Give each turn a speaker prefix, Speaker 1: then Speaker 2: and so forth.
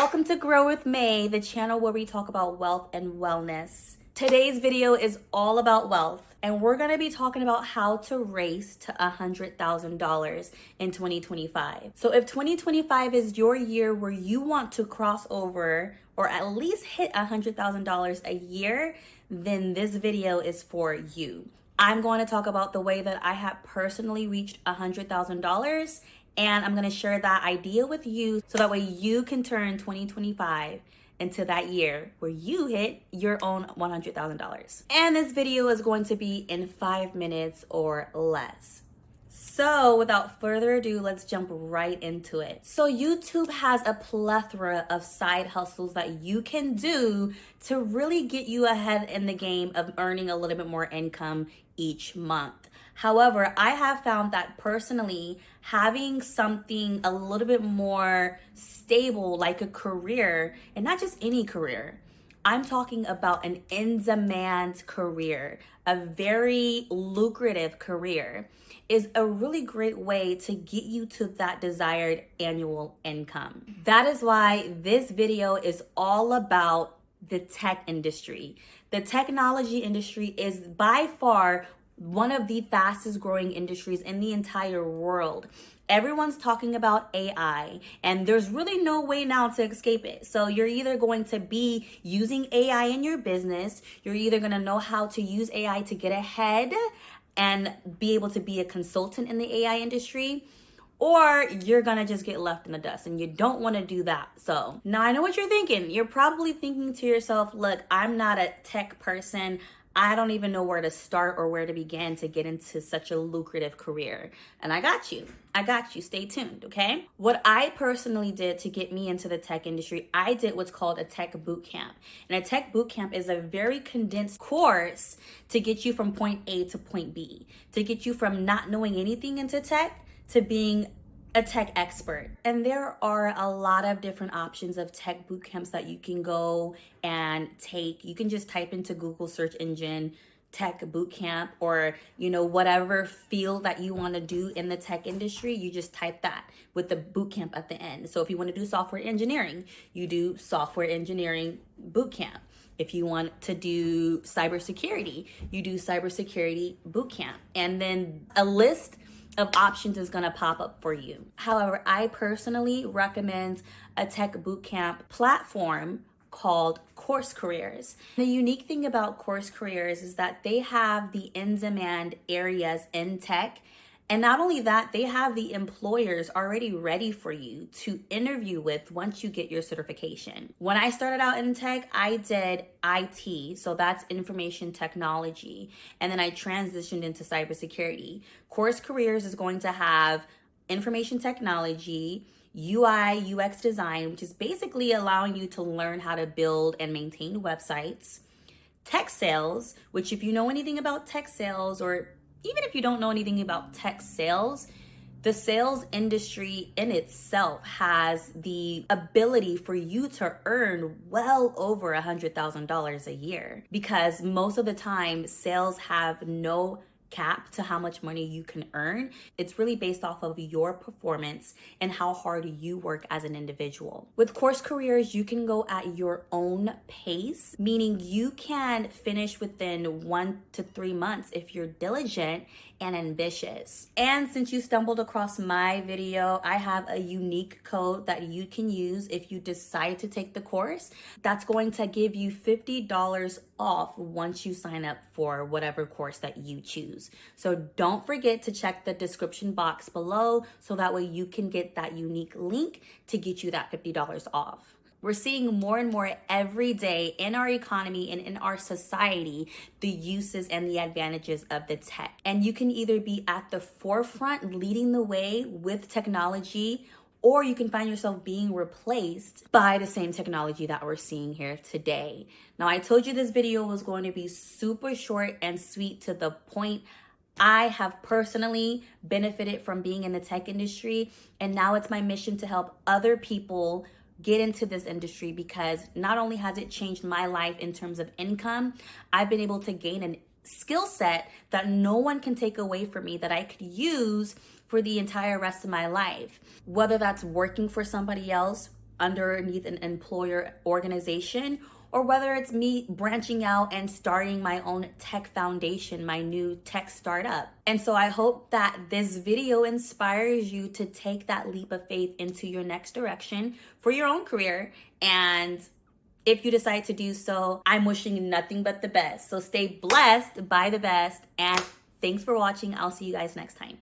Speaker 1: Welcome to Grow with May, the channel where we talk about wealth and wellness. Today's video is all about wealth, and we're going to be talking about how to race to $100,000 in 2025. So if 2025 is your year where you want to cross over or at least hit $100,000 a year, then this video is for you. I'm going to talk about the way that I have personally reached $100,000, and I'm going to share that idea with you so that way you can turn 2025 into that year where you hit your own $100,000. And this video is going to be in 5 minutes or less. So without further ado, let's jump right into it. So YouTube has a plethora of side hustles that you can do to really get you ahead in the game of earning a little bit more income each month. However, I have found that personally, having something a little bit more stable, like a career, and not just any career, I'm talking about an in-demand career, a very lucrative career, is a really great way to get you to that desired annual income. That is why this video is all about the tech industry. The technology industry is by far one of the fastest growing industries in the entire world. Everyone's talking about AI, and there's really no way now to escape it. So you're either going to be using AI in your business, you're either going to know how to use AI to get ahead and be able to be a consultant in the AI industry, or you're going to just get left in the dust, and you don't want to do that. So now I know what you're thinking. You're probably thinking to yourself, look, I'm not a tech person. I don't even know where to start or where to begin to get into such a lucrative career. And I got you. Stay tuned, okay? What I personally did to get me into the tech industry, I did what's called a tech bootcamp. And a tech bootcamp is a very condensed course to get you from point A to point B, to get you from not knowing anything into tech to being a tech expert. And there are a lot of different options of tech boot camps that you can go and take. You can just type into Google search engine tech boot camp, or whatever field that you want to do in the tech industry, you just type that with the boot camp at the end. So if you want to do software engineering, you do software engineering boot camp. If you want to do cybersecurity, you do cybersecurity boot camp. And then a list of options is going to pop up for you. However, I personally recommend a tech bootcamp platform called Course Careers. The unique thing about Course Careers is that they have the in-demand areas in tech. And not only that, they have the employers already ready for you to interview with once you get your certification. When I started out in tech, I did IT, so that's information technology. And then I transitioned into cybersecurity. Course Careers is going to have information technology, UI, UX design, which is basically allowing you to learn how to build and maintain websites, tech sales, which if you know anything about tech sales, or even if you don't know anything about tech sales, the sales industry in itself has the ability for you to earn well over $100,000 a year, because most of the time sales have no cap to how much money you can earn. It's really based off of your performance and how hard you work as an individual. With Course Careers, you can go at your own pace, meaning you can finish within 1 to 3 months if you're diligent and ambitious. And since you stumbled across my video, I have a unique code that you can use if you decide to take the course. That's going to give you $50 off once you sign up for whatever course that you choose. So don't forget to check the description box below so that way you can get that unique link to get you that $50 off. We're seeing more and more every day in our economy and in our society, the uses and the advantages of the tech. And you can either be at the forefront leading the way with technology, or you can find yourself being replaced by the same technology that we're seeing here today. Now, I told you this video was going to be super short and sweet to the point. I have personally benefited from being in the tech industry, and now it's my mission to help other people get into this industry, because not only has it changed my life in terms of income, I've been able to gain an skill set that no one can take away from me that I could use for the entire rest of my life. Whether that's working for somebody else underneath an employer organization, or whether it's me branching out and starting my own tech foundation, my new tech startup. And so I hope that this video inspires you to take that leap of faith into your next direction for your own career. And if you decide to do so, I'm wishing you nothing but the best. So stay blessed by the best, and thanks for watching. I'll see you guys next time.